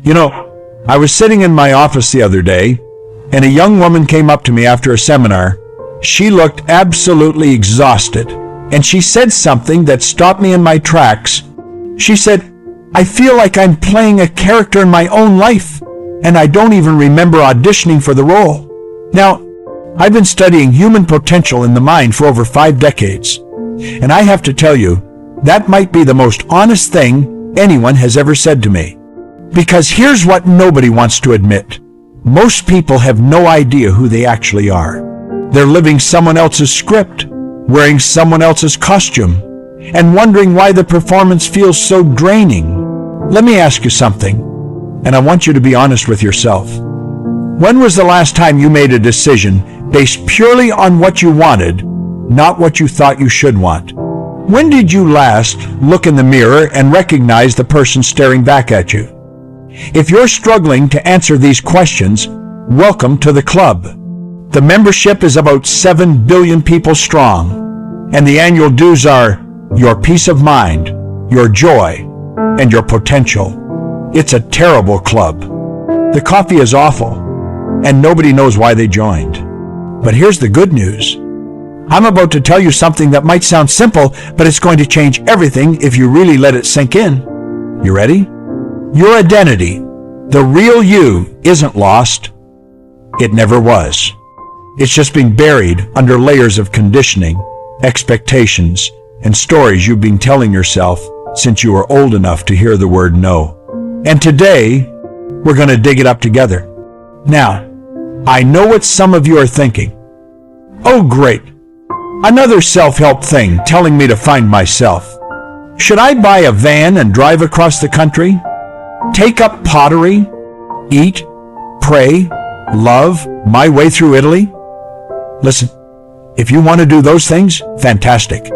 You know, I was sitting in my office the other day, and a young woman came up to me after a seminar. She looked absolutely exhausted, and she said something that stopped me in my tracks. She said, "I feel like I'm playing a character in my own life, and I don't even remember auditioning for the role." Now, I've been studying human potential in the mind for over 5 decades, and I have to tell you, that might be the most honest thing anyone has ever said to me. Because here's what nobody wants to admit. Most people have no idea who they actually are. They're living someone else's script, wearing someone else's costume, and wondering why the performance feels so draining. Let me ask you something, and I want you to be honest with yourself. When was the last time you made a decision based purely on what you wanted, not what you thought you should want? When did you last look in the mirror and recognize the person staring back at you? If you're struggling to answer these questions, welcome to the club. The membership is about 7 billion people strong, and the annual dues are your peace of mind, your joy, and your potential. It's a terrible club. The coffee is awful, and nobody knows why they joined. But here's the good news. I'm about to tell you something that might sound simple, but it's going to change everything if you really let it sink in. You ready? Your identity, the real you, isn't lost. It never was. It's just being buried under layers of conditioning, expectations, and stories you've been telling yourself since you were old enough to hear the word no. And today, we're going to dig it up together. Now, I know what some of you are thinking. Oh, great. Another self-help thing telling me to find myself. Should I buy a van and drive across the country? Take up pottery? Eat? Pray? Love my way through Italy? Listen, if you want to do those things, fantastic.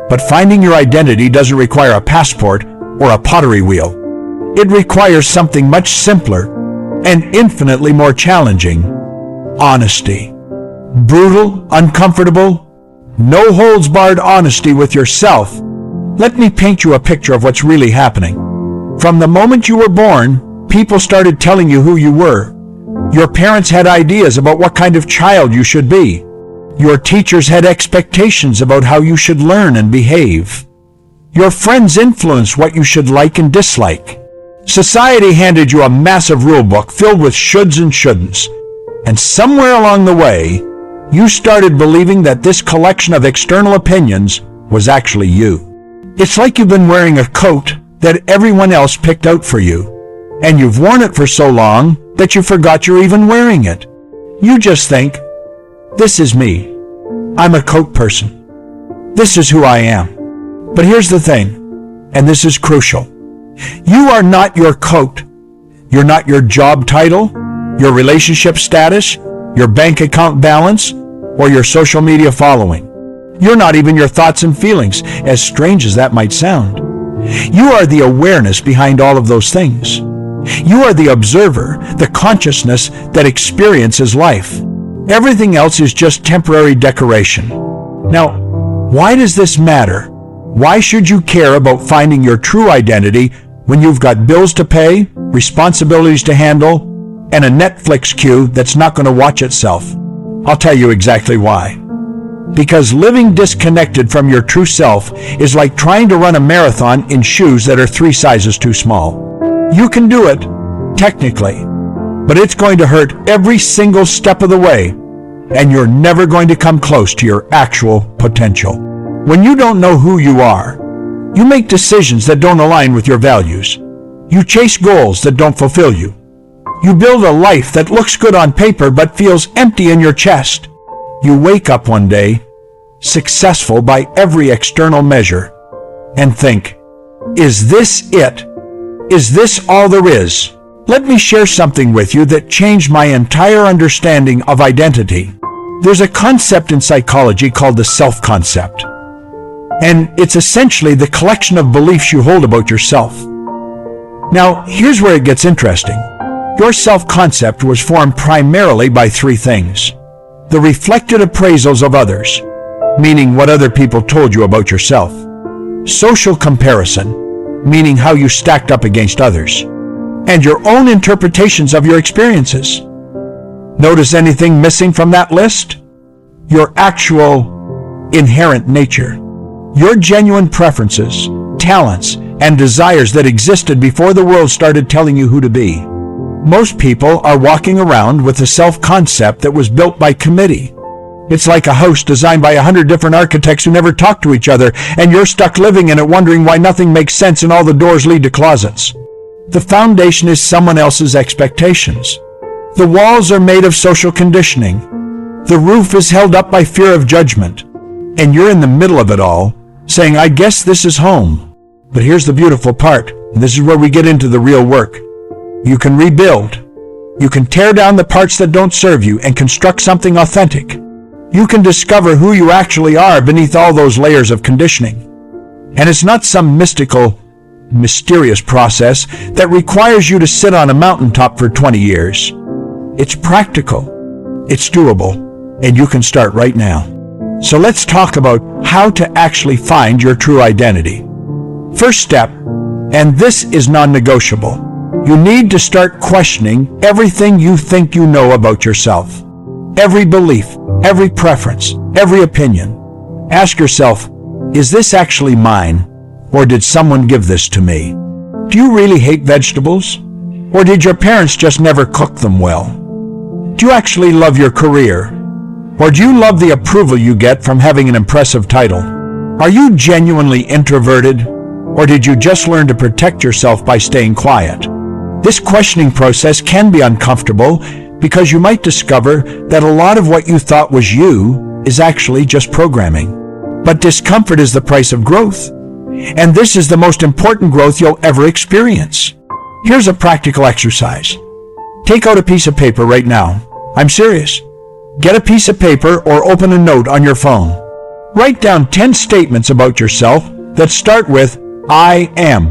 But finding your identity doesn't require a passport or a pottery wheel. It requires something much simpler and infinitely more challenging. Honesty. Brutal, uncomfortable, no-holds-barred honesty with yourself. Let me paint you a picture of what's really happening. From the moment you were born, people started telling you who you were. Your parents had ideas about what kind of child you should be. Your teachers had expectations about how you should learn and behave. Your friends influenced what you should like and dislike. Society handed you a massive rule book filled with shoulds and shouldn'ts. And somewhere along the way, you started believing that this collection of external opinions was actually you. It's like you've been wearing a coat that everyone else picked out for you, and you've worn it for so long that you forgot you're even wearing it. You just think, this is me. I'm a coat person. This is who I am. But here's the thing, and this is crucial. You are not your coat. You're not your job title, your relationship status, your bank account balance, or your social media following. You're not even your thoughts and feelings, as strange as that might sound. You are the awareness behind all of those things. You are the observer, the consciousness that experiences life. Everything else is just temporary decoration. Now, why does this matter? Why should you care about finding your true identity when you've got bills to pay, responsibilities to handle, and a Netflix queue that's not going to watch itself? I'll tell you exactly why. Because living disconnected from your true self is like trying to run a marathon in shoes that are 3 sizes too small. You can do it, technically, but it's going to hurt every single step of the way, and you're never going to come close to your actual potential. When you don't know who you are, you make decisions that don't align with your values. You chase goals that don't fulfill you. You build a life that looks good on paper but feels empty in your chest. You wake up one day, successful by every external measure, and think, is this it? Is this all there is? Let me share something with you that changed my entire understanding of identity. There's a concept in psychology called the self-concept, and it's essentially the collection of beliefs you hold about yourself. Now, here's where it gets interesting. Your self-concept was formed primarily by 3 things. The reflected appraisals of others, meaning what other people told you about yourself. Social comparison, meaning how you stacked up against others. and your own interpretations of your experiences. Notice anything missing from that list? Your actual inherent nature. Your genuine preferences, talents, and desires that existed before the world started telling you who to be. Most people are walking around with a self-concept that was built by committee. It's like a house designed by 100 different architects who never talk to each other, and you're stuck living in it wondering why nothing makes sense and all the doors lead to closets. The foundation is someone else's expectations. The walls are made of social conditioning. The roof is held up by fear of judgment. And you're in the middle of it all, saying, I guess this is home. But here's the beautiful part, and this is where we get into the real work. You can rebuild. You can tear down the parts that don't serve you and construct something authentic. You can discover who you actually are beneath all those layers of conditioning. And it's not some mystical, mysterious process that requires you to sit on a mountaintop for 20 years. It's practical, it's doable, and you can start right now. So let's talk about how to actually find your true identity. First step, and this is non-negotiable, you need to start questioning everything you think you know about yourself. Every belief, every preference, every opinion. Ask yourself, is this actually mine, or did someone give this to me? Do you really hate vegetables? Or did your parents just never cook them well? Do you actually love your career? Or do you love the approval you get from having an impressive title? Are you genuinely introverted? Or did you just learn to protect yourself by staying quiet? This questioning process can be uncomfortable because you might discover that a lot of what you thought was you is actually just programming. But discomfort is the price of growth. And this is the most important growth you'll ever experience. Here's a practical exercise. Take out a piece of paper right now. I'm serious. Get a piece of paper or open a note on your phone. Write down 10 statements about yourself that start with, I am.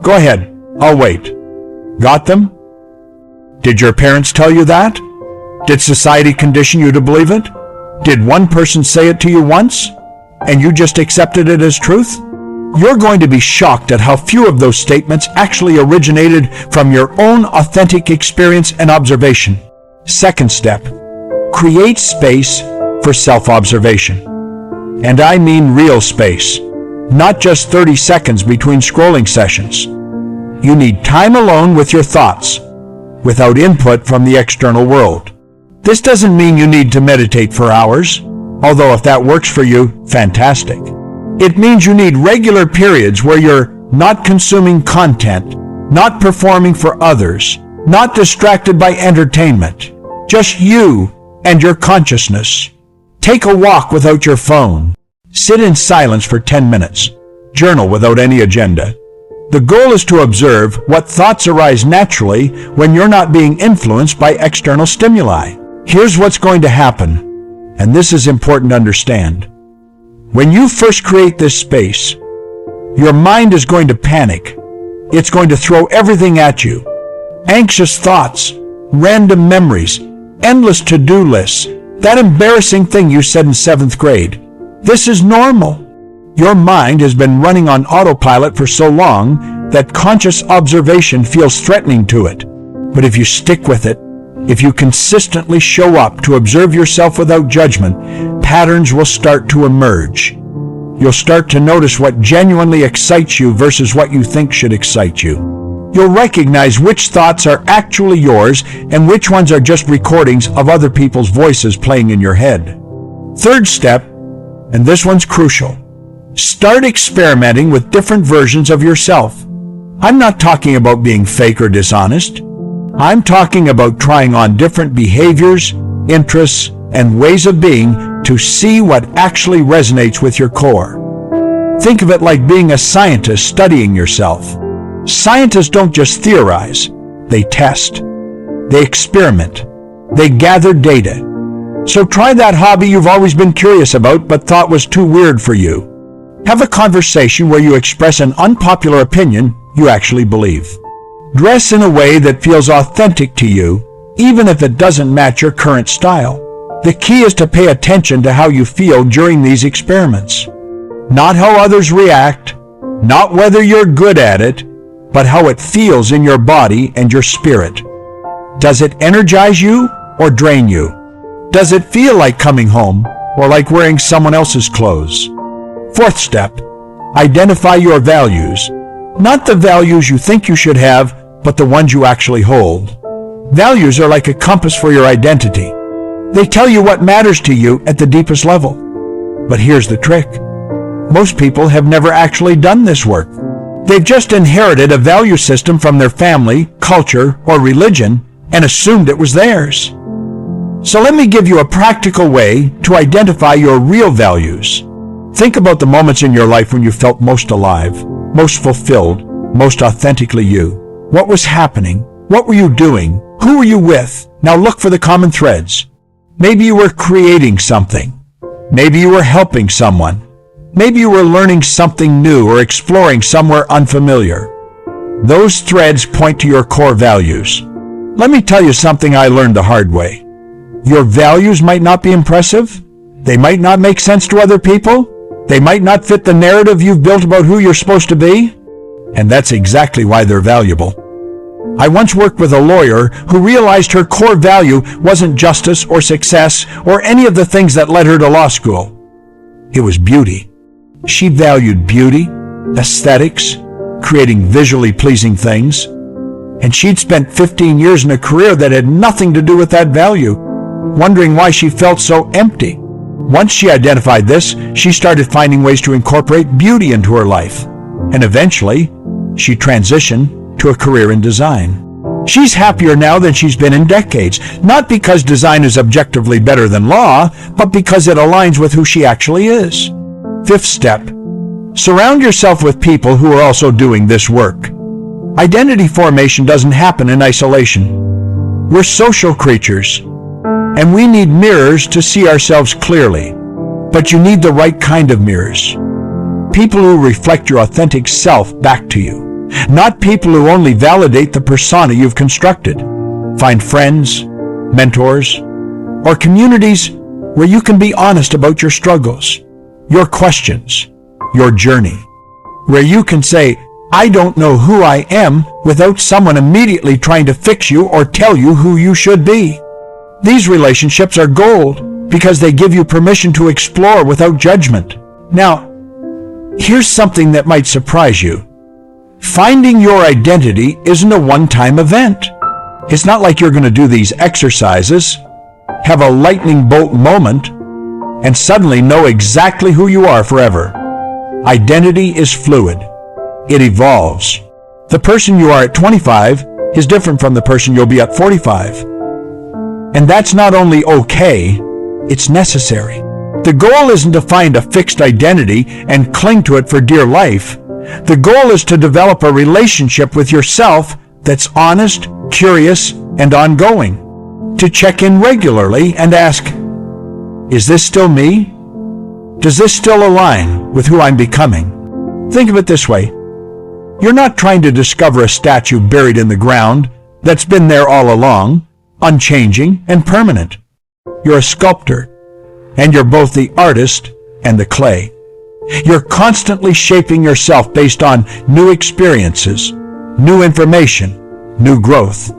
Go ahead. I'll wait. Got them? Did your parents tell you that? Did society condition you to believe it? Did one person say it to you once, and you just accepted it as truth? You're going to be shocked at how few of those statements actually originated from your own authentic experience and observation. Second step, create space for self-observation. And I mean real space, not just 30 seconds between scrolling sessions. You need time alone with your thoughts, without input from the external world. This doesn't mean you need to meditate for hours, although if that works for you, fantastic. It means you need regular periods where you're not consuming content, not performing for others, not distracted by entertainment, just you and your consciousness. Take a walk without your phone. Sit in silence for 10 minutes. Journal without any agenda. The goal is to observe what thoughts arise naturally when you're not being influenced by external stimuli. Here's what's going to happen, and this is important to understand. When you first create this space, your mind is going to panic. It's going to throw everything at you. Anxious thoughts, random memories, endless to-do lists, that embarrassing thing you said in 7th grade. This is normal. Your mind has been running on autopilot for so long that conscious observation feels threatening to it. But if you stick with it, if you consistently show up to observe yourself without judgment, patterns will start to emerge. You'll start to notice what genuinely excites you versus what you think should excite you. You'll recognize which thoughts are actually yours and which ones are just recordings of other people's voices playing in your head. Third step, and this one's crucial. Start experimenting with different versions of yourself. I'm not talking about being fake or dishonest. I'm talking about trying on different behaviors, interests, and ways of being to see what actually resonates with your core. Think of it like being a scientist studying yourself. Scientists don't just theorize, they test. They experiment. They gather data. So try that hobby you've always been curious about but thought was too weird for you. Have a conversation where you express an unpopular opinion you actually believe. Dress in a way that feels authentic to you, even if it doesn't match your current style. The key is to pay attention to how you feel during these experiments. Not how others react, not whether you're good at it, but how it feels in your body and your spirit. Does it energize you or drain you? Does it feel like coming home or like wearing someone else's clothes? Fourth step, identify your values. Not the values you think you should have, but the ones you actually hold. Values are like a compass for your identity. They tell you what matters to you at the deepest level. But here's the trick. Most people have never actually done this work. They've just inherited a value system from their family, culture, or religion and assumed it was theirs. So let me give you a practical way to identify your real values. Think about the moments in your life when you felt most alive, most fulfilled, most authentically you. What was happening? What were you doing? Who were you with? Now look for the common threads. Maybe you were creating something. Maybe you were helping someone. Maybe you were learning something new or exploring somewhere unfamiliar. Those threads point to your core values. Let me tell you something I learned the hard way. Your values might not be impressive. They might not make sense to other people. They might not fit the narrative you've built about who you're supposed to be. And that's exactly why they're valuable. I once worked with a lawyer who realized her core value wasn't justice or success or any of the things that led her to law school. It was beauty. She valued beauty, aesthetics, creating visually pleasing things, and she'd spent 15 years in a career that had nothing to do with that value, wondering why she felt so empty. Once she identified this, she started finding ways to incorporate beauty into her life, and eventually, she transitioned to a career in design. She's happier now than she's been in decades, not because design is objectively better than law, but because it aligns with who she actually is. Fifth step, surround yourself with people who are also doing this work. Identity formation doesn't happen in isolation. We're social creatures, and we need mirrors to see ourselves clearly. But you need the right kind of mirrors. People who reflect your authentic self back to you, not people who only validate the persona you've constructed. Find friends, mentors, or communities where you can be honest about your struggles, your questions, your journey, where you can say, I don't know who I am, without someone immediately trying to fix you or tell you who you should be. These relationships are gold because they give you permission to explore without judgment. Now, here's something that might surprise you. Finding your identity isn't a one-time event. It's not like you're going to do these exercises, have a lightning bolt moment, and suddenly know exactly who you are forever. Identity is fluid. It evolves. The person you are at 25 is different from the person you'll be at 45. And that's not only okay, it's necessary. The goal isn't to find a fixed identity and cling to it for dear life. The goal is to develop a relationship with yourself that's honest, curious, and ongoing. To check in regularly and ask, is this still me? Does this still align with who I'm becoming? Think of it this way. You're not trying to discover a statue buried in the ground that's been there all along, unchanging and permanent. You're a sculptor, and you're both the artist and the clay. You're constantly shaping yourself based on new experiences, new information, new growth.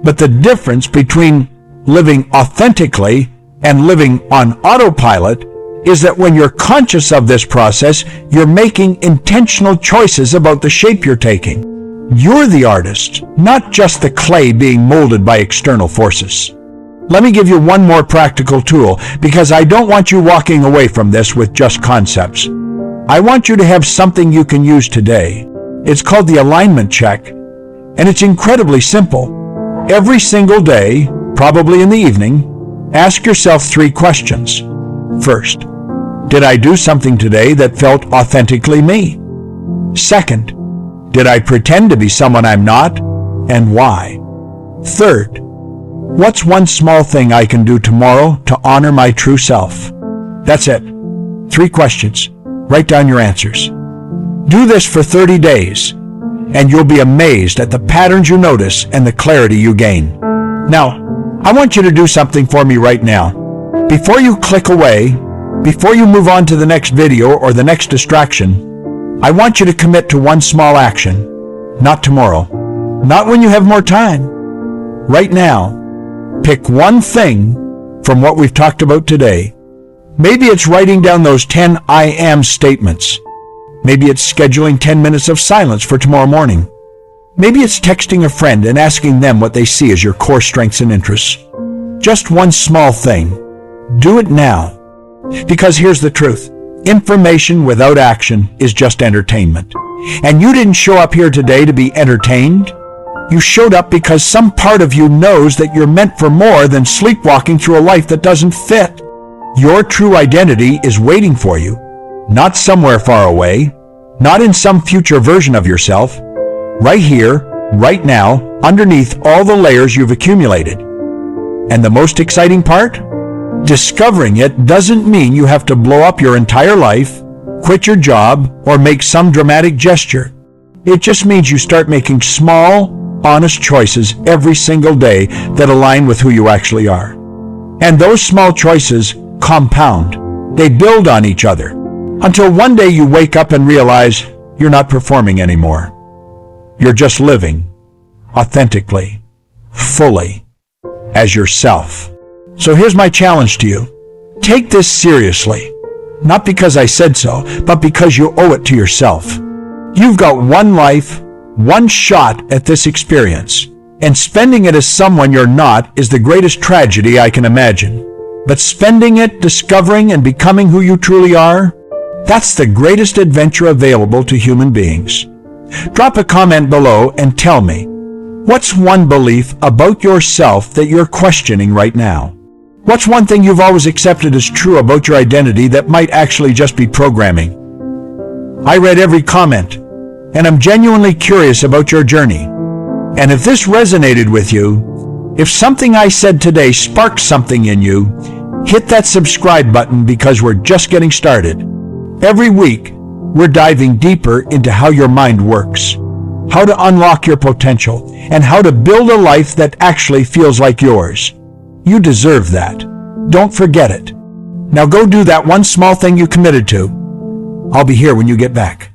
But the difference between living authentically and living on autopilot is that when you're conscious of this process, you're making intentional choices about the shape you're taking. You're the artist, not just the clay being molded by external forces. Let me give you one more practical tool, because I don't want you walking away from this with just concepts. I want you to have something you can use today. It's called the alignment check, and it's incredibly simple. Every single day, probably in the evening, ask yourself 3 questions. First, did I do something today that felt authentically me? Second, did I pretend to be someone I'm not, and why? Third, what's one small thing I can do tomorrow to honor my true self? That's it. 3 questions. Write down your answers. Do this for 30 days, and you'll be amazed at the patterns you notice and the clarity you gain. Now, I want you to do something for me right now. Before you click away, before you move on to the next video or the next distraction, I want you to commit to one small action. Not tomorrow. Not when you have more time. Right now. Pick one thing from what we've talked about today. Maybe it's writing down those 10 I am statements. Maybe it's scheduling 10 minutes of silence for tomorrow morning. Maybe it's texting a friend and asking them what they see as your core strengths and interests. Just one small thing. Do it now. Because here's the truth. Information without action is just entertainment. And you didn't show up here today to be entertained. You showed up because some part of you knows that you're meant for more than sleepwalking through a life that doesn't fit. Your true identity is waiting for you, not somewhere far away, not in some future version of yourself, right here, right now, underneath all the layers you've accumulated. And the most exciting part? Discovering it doesn't mean you have to blow up your entire life, quit your job, or make some dramatic gesture. It just means you start making small, honest choices every single day that align with who you actually are. And those small choices compound. They build on each other until one day you wake up and realize you're not performing anymore. You're just living authentically, fully, as yourself. So here's my challenge to you. Take this seriously. Not because I said so, but because you owe it to yourself. You've got one life, one shot at this experience, and spending it as someone you're not is the greatest tragedy I can imagine. But spending it discovering and becoming who you truly are, that's the greatest adventure available to human beings. Drop a comment below and tell me, what's one belief about yourself that you're questioning right now? What's one thing you've always accepted as true about your identity that might actually just be programming? I read every comment, and I'm genuinely curious about your journey. And if this resonated with you, if something I said today sparked something in you, hit that subscribe button because we're just getting started. Every week, we're diving deeper into how your mind works, how to unlock your potential, and how to build a life that actually feels like yours. You deserve that. Don't forget it. Now go do that one small thing you committed to. I'll be here when you get back.